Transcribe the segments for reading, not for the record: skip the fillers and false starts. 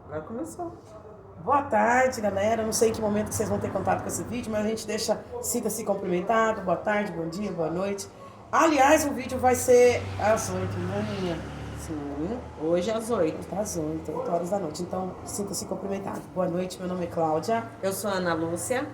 Agora começou. Boa tarde, galera. Não sei em que momento que vocês vão ter contato com esse vídeo, mas a gente sinta-se cumprimentado. Boa tarde, bom dia, boa noite. Aliás, o vídeo vai ser às 8, né, minha? Sim, hoje às 8. Tá às 8 horas da noite. Então, sinta-se cumprimentado. Boa noite, meu nome é Cláudia. Eu sou a Ana Lúcia.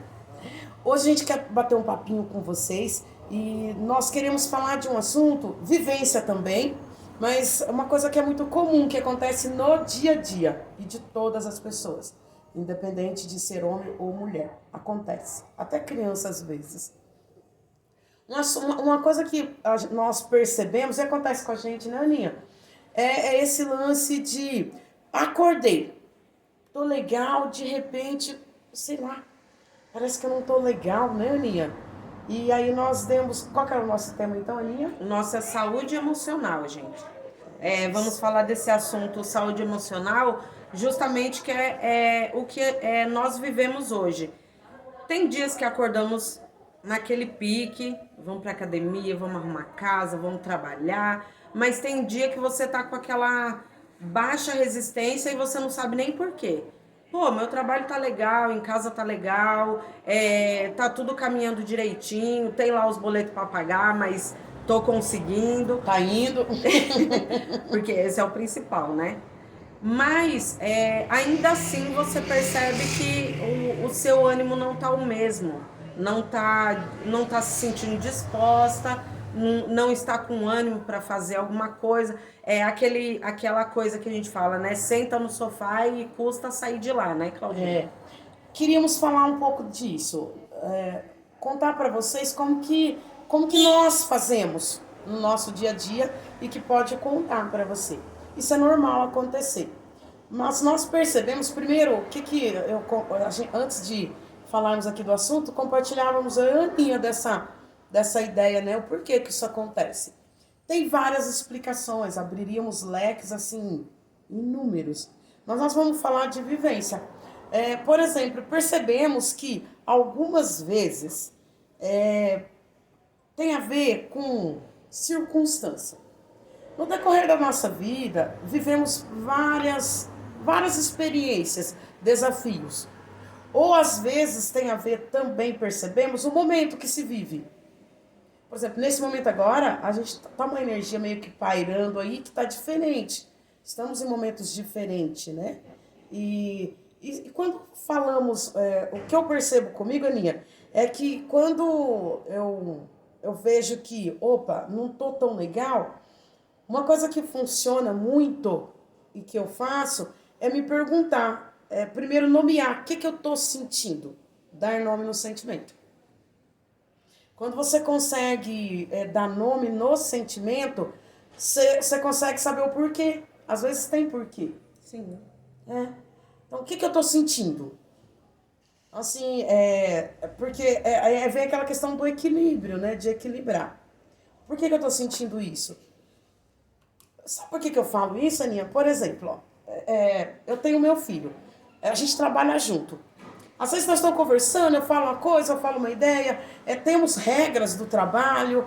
Hoje a gente quer bater um papinho com vocês e nós queremos falar de um assunto, vivência também, mas uma coisa que é muito comum, que acontece no dia a dia e de todas as pessoas, independente de ser homem ou mulher. Acontece, até criança às vezes. Uma coisa que nós percebemos e acontece com a gente, né, Aninha? É esse lance de acordei, tô legal, de repente, sei lá, parece que eu não tô legal, né, Aninha? E aí nós demos. Qual que era o nosso tema então, Aninha? Nossa saúde emocional, gente. Vamos falar desse assunto, saúde emocional, justamente que é o que nós vivemos hoje. Tem dias que acordamos naquele pique, vamos pra academia, vamos arrumar casa, vamos trabalhar, mas tem dia que você tá com aquela baixa resistência e você não sabe nem por quê. Pô, meu trabalho tá legal, em casa tá legal, tá tudo caminhando direitinho, tem lá os boletos para pagar, mas tô conseguindo. Tá indo. Porque esse é o principal, né? Mas ainda assim você percebe que o seu ânimo não tá o mesmo, não tá se sentindo disposta, não está com ânimo para fazer alguma coisa. É aquela coisa que a gente fala, né? Senta no sofá e custa sair de lá, né, Claudinha? Queríamos falar um pouco disso. Contar para vocês como que nós fazemos no nosso dia a dia e que pode contar para você. Isso é normal acontecer. Mas nós percebemos, primeiro, antes de falarmos aqui do assunto, compartilhávamos a Aninha dessa ideia, né? O porquê que isso acontece. Tem várias explicações, abriríamos leques assim, inúmeros. Mas nós vamos falar de vivência. Por exemplo, percebemos que algumas vezes tem a ver com circunstância. No decorrer da nossa vida, vivemos várias experiências, desafios. Ou às vezes tem a ver também, percebemos, o momento que se vive. Por exemplo, nesse momento agora, a gente tá uma energia meio que pairando aí que tá diferente. Estamos em momentos diferentes, né? E quando falamos, o que eu percebo comigo, Aninha, é que quando eu vejo que, opa, não tô tão legal, uma coisa que funciona muito e que eu faço é me perguntar, primeiro nomear o que eu tô sentindo, dar nome no sentimento. Quando você consegue dar nome no sentimento, você consegue saber o porquê. Às vezes tem porquê. Sim. Então, o que eu estou sentindo? Assim, porque vem aquela questão do equilíbrio, né? De equilibrar. Por que eu estou sentindo isso? Sabe por que eu falo isso, Aninha? Por exemplo, ó, eu tenho meu filho. A gente trabalha junto. Às vezes nós estamos conversando, eu falo uma coisa, eu falo uma ideia, temos regras do trabalho,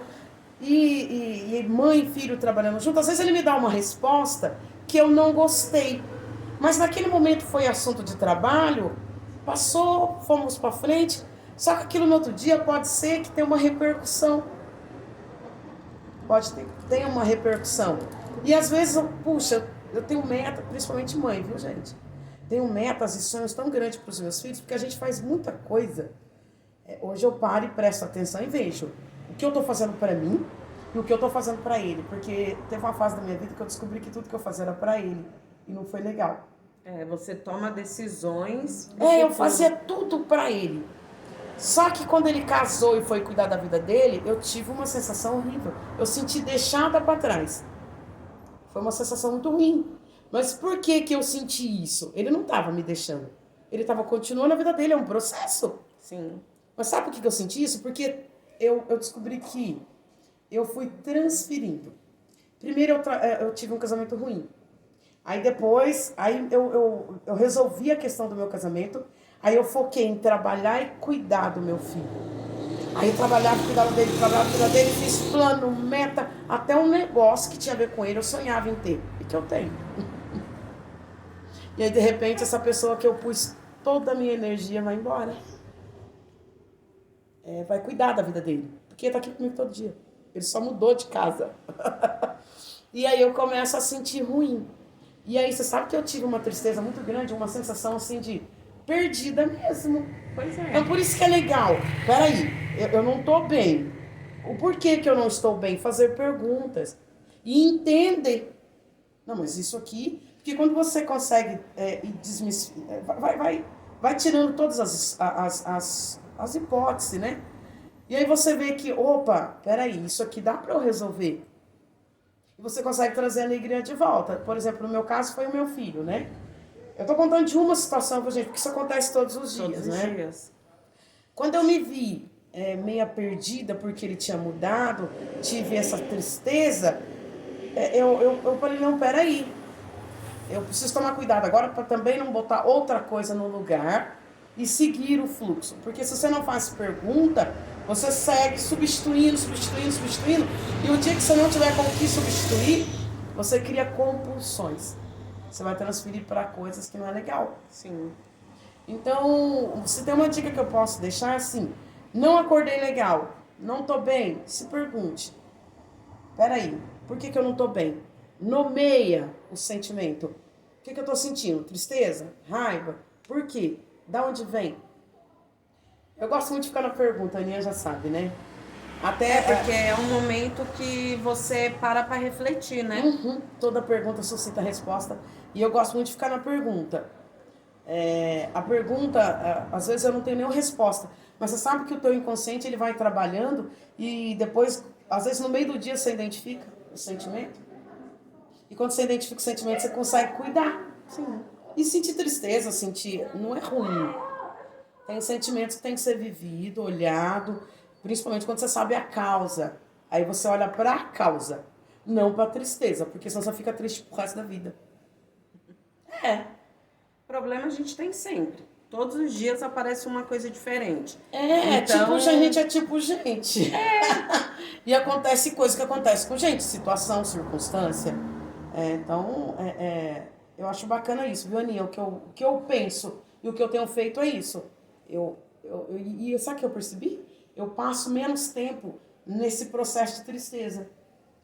e mãe e filho trabalhando junto. Às vezes ele me dá uma resposta que eu não gostei. Mas naquele momento foi assunto de trabalho, passou, fomos para frente, só que aquilo no outro dia pode ser que tenha uma repercussão. Tem uma repercussão. E às vezes, puxa, eu tenho meta, principalmente mãe, viu, gente? Tenho metas e sonhos tão grandes para os meus filhos, porque a gente faz muita coisa. Hoje eu paro e presto atenção e vejo o que eu estou fazendo para mim e o que eu estou fazendo para ele. Porque teve uma fase da minha vida que eu descobri que tudo que eu fazia era para ele. E não foi legal. Você toma decisões. Eu fazia tudo para ele. Só que quando ele casou e foi cuidar da vida dele, eu tive uma sensação horrível. Eu senti deixada para trás. Foi uma sensação muito ruim. Mas por que eu senti isso? Ele não estava me deixando. Ele estava continuando a vida dele, é um processo. Sim. Mas sabe por que eu senti isso? Porque eu descobri que eu fui transferindo. Primeiro eu tive um casamento ruim. Aí depois, eu resolvi a questão do meu casamento. Aí eu foquei em trabalhar e cuidar do meu filho. Aí eu trabalhava, cuidava dele, fiz plano, meta, até um negócio que tinha a ver com ele, eu sonhava em ter. E que eu tenho. E aí, de repente, essa pessoa que eu pus toda a minha energia vai embora. Vai cuidar da vida dele. Porque ele tá aqui comigo todo dia. Ele só mudou de casa. E aí eu começo a sentir ruim. E aí você sabe que eu tive uma tristeza muito grande, uma sensação assim de perdida mesmo. Pois é. Então por isso que é legal. Peraí, eu não tô bem. O porquê que eu não estou bem? Fazer perguntas. E entender. Não, mas isso aqui... Porque quando você consegue vai tirando todas as hipóteses, né? E aí você vê que, opa, peraí, isso aqui dá para eu resolver. E você consegue trazer a alegria de volta. Por exemplo, no meu caso foi o meu filho, né? Eu tô contando de uma situação pra gente, porque isso acontece todos os dias, né? Dias. Quando eu me vi meia perdida porque ele tinha mudado, tive essa tristeza, eu falei, não, peraí. Eu preciso tomar cuidado agora para também não botar outra coisa no lugar e seguir o fluxo. Porque se você não faz pergunta, você segue substituindo. E o dia que você não tiver com o que substituir, você cria compulsões. Você vai transferir para coisas que não é legal. Sim. Então, se tem uma dica que eu posso deixar é assim, não acordei legal, não tô bem, se pergunte. Peraí, por que eu não tô bem? Nomeia o sentimento. O que eu tô sentindo? Tristeza? Raiva? Por quê? Da onde vem? Eu gosto muito de ficar na pergunta, a Aninha já sabe, né? Até porque é um momento que você para refletir, né? Toda pergunta suscita resposta. E eu gosto muito de ficar na pergunta. A pergunta, às vezes eu não tenho nenhuma resposta. Mas você sabe que o teu inconsciente ele vai trabalhando e depois, às vezes no meio do dia você identifica o sentimento. E quando você identifica o sentimento, você consegue cuidar. Sim. E sentir tristeza, sentir, não é ruim. Tem sentimentos que tem que ser vivido, olhado, principalmente quando você sabe a causa. Aí você olha para a causa, não para a tristeza, porque senão você fica triste pro resto da vida. Problema a gente tem sempre. Todos os dias aparece uma coisa diferente. Tipo gente, tipo gente. E acontece coisa que acontece com gente, situação, circunstância. Eu acho bacana isso, viu, Aninha? O que eu penso e o que eu tenho feito é isso. E sabe o que eu percebi? Eu passo menos tempo nesse processo de tristeza.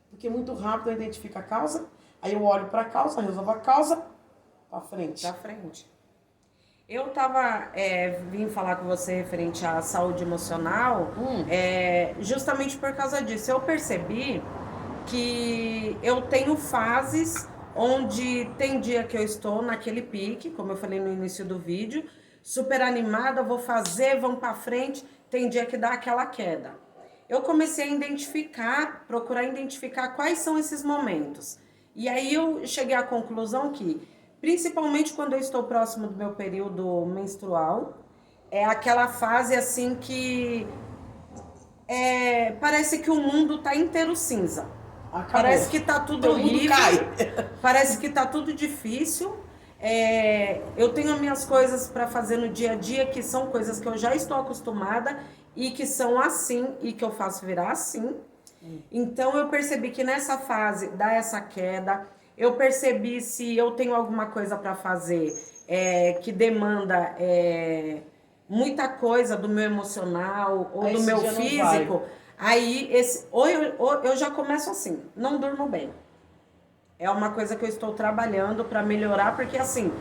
Porque muito rápido eu identifico a causa, aí eu olho para a causa, resolvo a causa, para frente. Pra frente. Eu vim falar com você referente à saúde emocional, justamente por causa disso. Eu percebi que eu tenho fases onde tem dia que eu estou naquele pique, como eu falei no início do vídeo, super animada, vou fazer, vamos para frente, tem dia que dá aquela queda. Eu comecei a procurar identificar quais são esses momentos. E aí eu cheguei à conclusão que, principalmente quando eu estou próximo do meu período menstrual, é aquela fase assim que parece que o mundo tá inteiro cinza. Acabou. Parece que tá tudo horrível, parece que tá tudo difícil. Eu tenho as minhas coisas para fazer no dia a dia, que são coisas que eu já estou acostumada e que são assim e que eu faço virar assim. Então eu percebi que nessa fase dá essa queda. Eu percebi se eu tenho alguma coisa para fazer que demanda muita coisa do meu emocional ou do meu físico. Aí, eu já começo assim, não durmo bem. É uma coisa que eu estou trabalhando para melhorar, porque assim,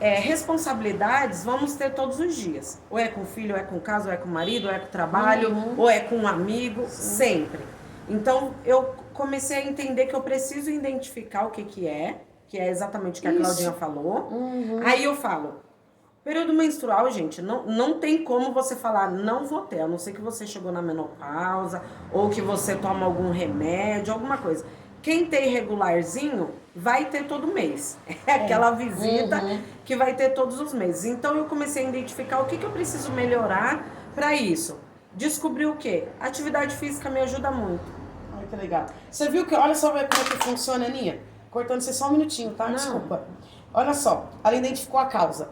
responsabilidades vamos ter todos os dias. Ou é com o filho, ou é com o caso, ou é com o marido, ou é com o trabalho, ou é com um amigo, sempre. Então, eu comecei a entender que eu preciso identificar o que é exatamente o que a Claudinha falou. Aí eu falo, período menstrual, gente, não tem como você falar, não vou ter, a não ser que você chegou na menopausa, ou que você toma algum remédio, alguma coisa. Quem tem regularzinho, vai ter todo mês. É aquela visita que vai ter todos os meses. Então, eu comecei a identificar o que eu preciso melhorar para isso. Descobri o quê? Atividade física me ajuda muito. Olha que legal. Você viu que, olha só como é que funciona, Aninha? Cortando você só um minutinho, tá? Não. Desculpa. Olha só, ela identificou a causa.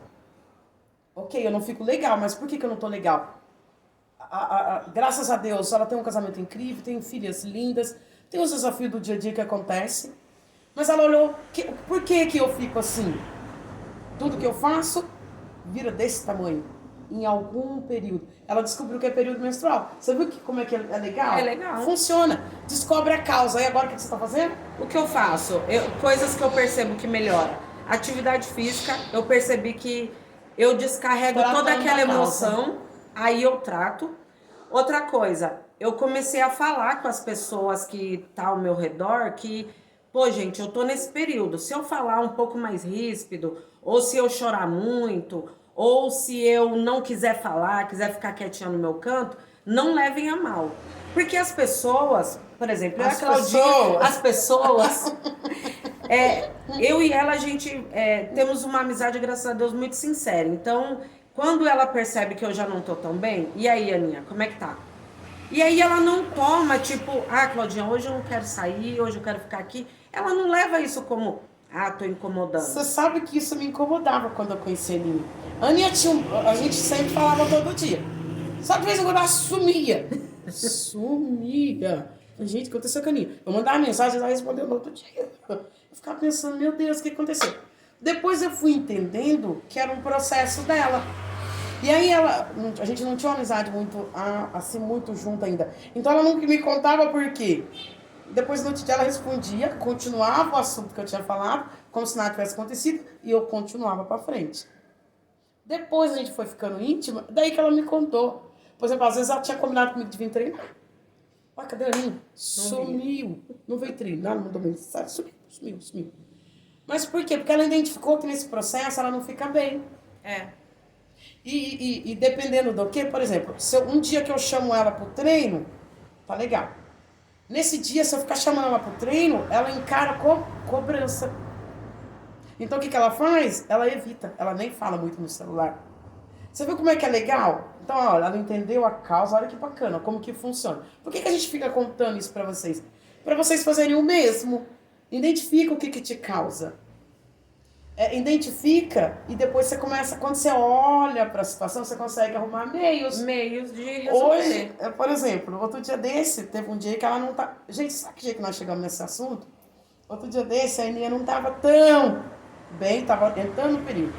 Ok, eu não fico legal, mas por que eu não tô legal? Graças a Deus, ela tem um casamento incrível, tem filhas lindas, tem os desafios do dia a dia que acontece. Mas ela olhou, por que eu fico assim? tudo que eu faço vira desse tamanho. Em algum período. Ela descobriu que é período menstrual. Você viu como é que é legal? É legal. Funciona. Descobre a causa. E agora o que você está fazendo? O que eu faço? Coisas que eu percebo que melhora. Atividade física, eu percebi que eu descarrego toda aquela emoção, aí eu trato. Outra coisa, eu comecei a falar com as pessoas que tá ao meu redor que, pô, gente, eu tô nesse período. Se eu falar um pouco mais ríspido, ou se eu chorar muito, ou se eu não quiser falar, quiser ficar quietinha no meu canto, não levem a mal. Porque as pessoas, por exemplo, as pessoas, eu e ela, a gente temos uma amizade, graças a Deus, muito sincera. Então, quando ela percebe que eu já não tô tão bem, e aí, Aninha, como é que tá? E aí ela não toma, tipo, Claudinha, hoje eu não quero sair, hoje eu quero ficar aqui. Ela não leva isso como, tô incomodando. Você sabe que isso me incomodava quando eu conheci a Aninha. A Aninha a gente sempre falava todo dia. Só que de vez em quando ela sumia. Sumia. Gente, o que aconteceu com a Aninha? Eu mandava mensagem, ela respondeu no outro dia. Eu ficava pensando, meu Deus, o que aconteceu? Depois eu fui entendendo que era um processo dela. E aí a gente não tinha uma amizade muito, assim, muito junto ainda. Então ela nunca me contava por quê. Depois no outro dia ela respondia, continuava o assunto que eu tinha falado, como se nada tivesse acontecido, e eu continuava pra frente. Depois a gente foi ficando íntima, daí que ela me contou. Por exemplo, às vezes ela tinha combinado comigo de vir treinar. Cadê a Aninha? Sumiu. Não veio treinar, não mandou mensagem, sumiu. Mas por quê? Porque ela identificou que nesse processo ela não fica bem. E dependendo do que, por exemplo, se um dia que eu chamo ela pro treino, tá legal. Nesse dia, se eu ficar chamando ela pro treino, ela encara cobrança. Então o que ela faz? Ela evita, ela nem fala muito no celular. Você viu como é que é legal? Então, olha, ela entendeu a causa, olha que bacana, como que funciona. Por que a gente fica contando isso pra vocês? Pra vocês fazerem o mesmo. Identifica o que te causa. Identifica e depois você começa, quando você olha para a situação, você consegue arrumar meios de resolver. Hoje, por exemplo, outro dia desse, teve um dia que ela não tá... Gente, sabe que dia que nós chegamos nesse assunto? Outro dia desse, a Aninha não tava tão bem, tava entrando no período.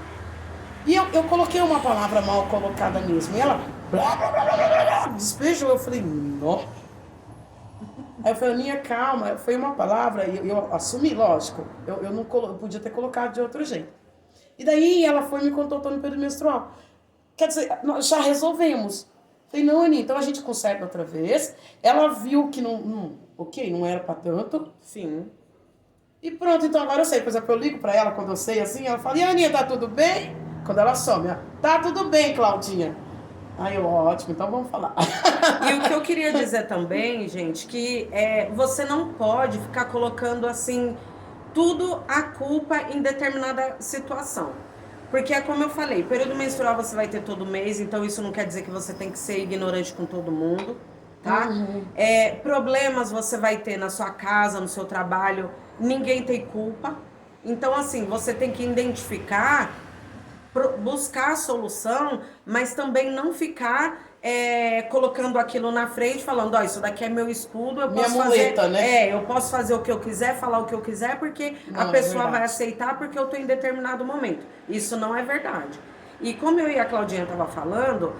E eu coloquei uma palavra mal colocada mesmo, e ela despejou, eu falei, não. Aí eu falei, Aninha, calma, foi uma palavra, e eu assumi, lógico, eu não eu podia ter colocado de outro jeito. E daí ela foi e me contou, tô no período menstrual. Quer dizer, nós já resolvemos. Falei, não, Aninha, então a gente conserta outra vez. Ela viu que não era pra tanto. Sim. E pronto, então agora eu sei. Por exemplo, eu ligo pra ela quando eu sei assim, ela fala, e Aninha, tá tudo bem? Quando ela some, tá tudo bem, Claudinha. Aí eu, ótimo, então vamos falar. E o que eu queria dizer também, gente, que você não pode ficar colocando assim tudo a culpa em determinada situação. Porque é como eu falei, período menstrual você vai ter todo mês, então isso não quer dizer que você tem que ser ignorante com todo mundo, tá? Uhum. Problemas você vai ter na sua casa, no seu trabalho, ninguém tem culpa. Então, assim, você tem que identificar, buscar a solução, mas também não ficar colocando aquilo na frente, falando, isso daqui é meu escudo, eu posso muleta, fazer, né? eu posso fazer o que eu quiser, falar o que eu quiser, porque Não, a pessoa é vai aceitar porque eu tô em determinado momento. Isso não é verdade. E como eu e a Claudinha tava falando,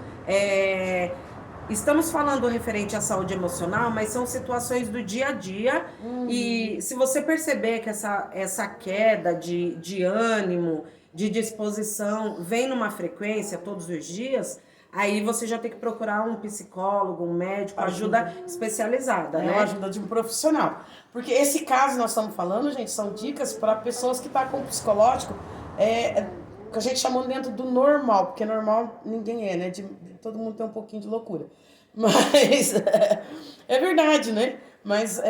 estamos falando referente à saúde emocional, mas são situações do dia a dia. E se você perceber que essa queda de ânimo, de disposição, vem numa frequência todos os dias, aí você já tem que procurar um psicólogo, um médico, ajuda especializada, né? A ajuda de um profissional. Porque esse caso que nós estamos falando, gente, são dicas para pessoas que estão com psicológico, que a gente chamou dentro do normal, porque normal ninguém né? Todo mundo tem um pouquinho de loucura. Mas é verdade, né? Mas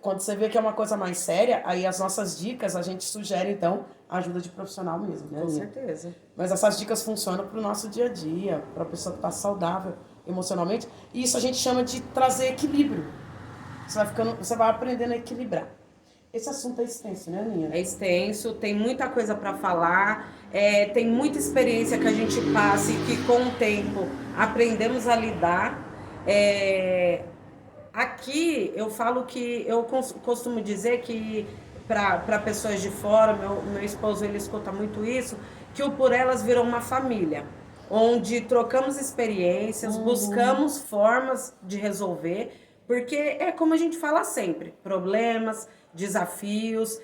quando você vê que é uma coisa mais séria, aí as nossas dicas, a gente sugere, então, ajuda de profissional mesmo, né? Com certeza. Mas essas dicas funcionam para o nosso dia a dia, para a pessoa que está saudável emocionalmente. E isso a gente chama de trazer equilíbrio. Você vai aprendendo a equilibrar. Esse assunto é extenso, né, Aninha? É extenso, tem muita coisa para falar, tem muita experiência que a gente passa e que com o tempo aprendemos a lidar. Aqui eu falo que eu costumo dizer que para pessoas de fora, meu esposo ele escuta muito isso, que o Por Elas virou uma família, onde trocamos experiências, buscamos formas de resolver, porque é como a gente fala sempre, problemas, desafios,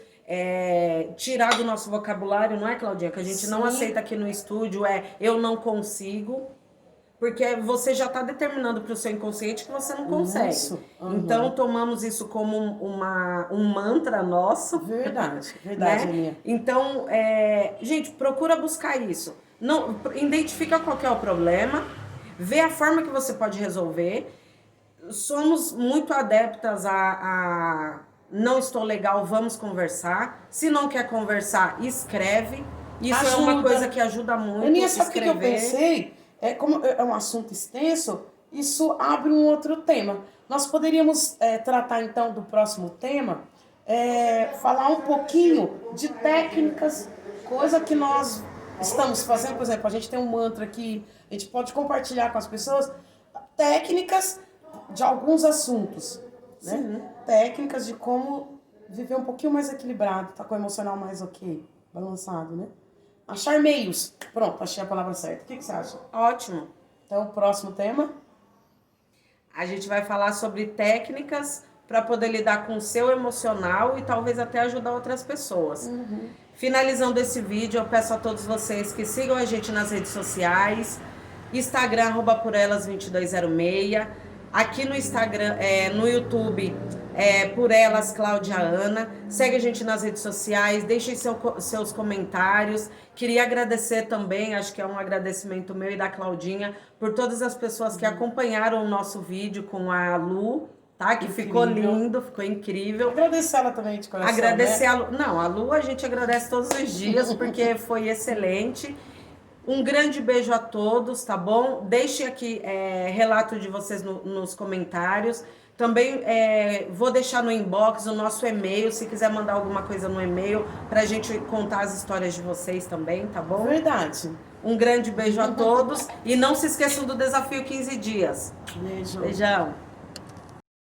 tirar do nosso vocabulário, não é, Claudinha? Que a gente não aceita aqui no estúdio eu não consigo, porque você já está determinando para o seu inconsciente que você não consegue. Isso. Então, tomamos isso como um mantra nosso. Verdade, Né? Aninha. Então, gente, procura buscar isso. Não, identifica qual que é o problema, vê a forma que você pode resolver. Somos muito adeptas a não estou legal, vamos conversar. Se não quer conversar, escreve. Isso é uma coisa que ajuda muito. Aninha, sabe o que eu pensei? Como é um assunto extenso, isso abre um outro tema. Nós poderíamos tratar então do próximo tema, falar um pouquinho de técnicas, coisa que nós estamos fazendo. Por exemplo, a gente tem um mantra que a gente pode compartilhar com as pessoas, técnicas de alguns assuntos, né? Técnicas de como viver um pouquinho mais equilibrado, tá com o emocional mais ok, balançado, né? Achar meios. Pronto, achei a palavra certa. O que você acha? Ótimo. Então, o próximo tema? A gente vai falar sobre técnicas para poder lidar com o seu emocional e talvez até ajudar outras pessoas. Finalizando esse vídeo, eu peço a todos vocês que sigam a gente nas redes sociais, Instagram, @porelas2206, aqui no Instagram, no YouTube, Por Elas, Cláudia Ana. Segue a gente nas redes sociais, deixem seus comentários. Queria agradecer também, acho que é um agradecimento meu e da Claudinha, por todas as pessoas que acompanharam o nosso vídeo com a Lu, tá? Que ficou lindo, ficou incrível. Agradecer ela também de coração, Agradecer, né? a Lu. Não, a Lu a gente agradece todos os dias, porque foi excelente. Um grande beijo a todos, tá bom? Deixe aqui relato de vocês nos comentários. Também vou deixar no inbox o nosso e-mail, se quiser mandar alguma coisa no e-mail, pra gente contar as histórias de vocês também, tá bom? Verdade. Um grande beijo a todos e não se esqueçam do desafio 15 dias. Beijo. Beijão.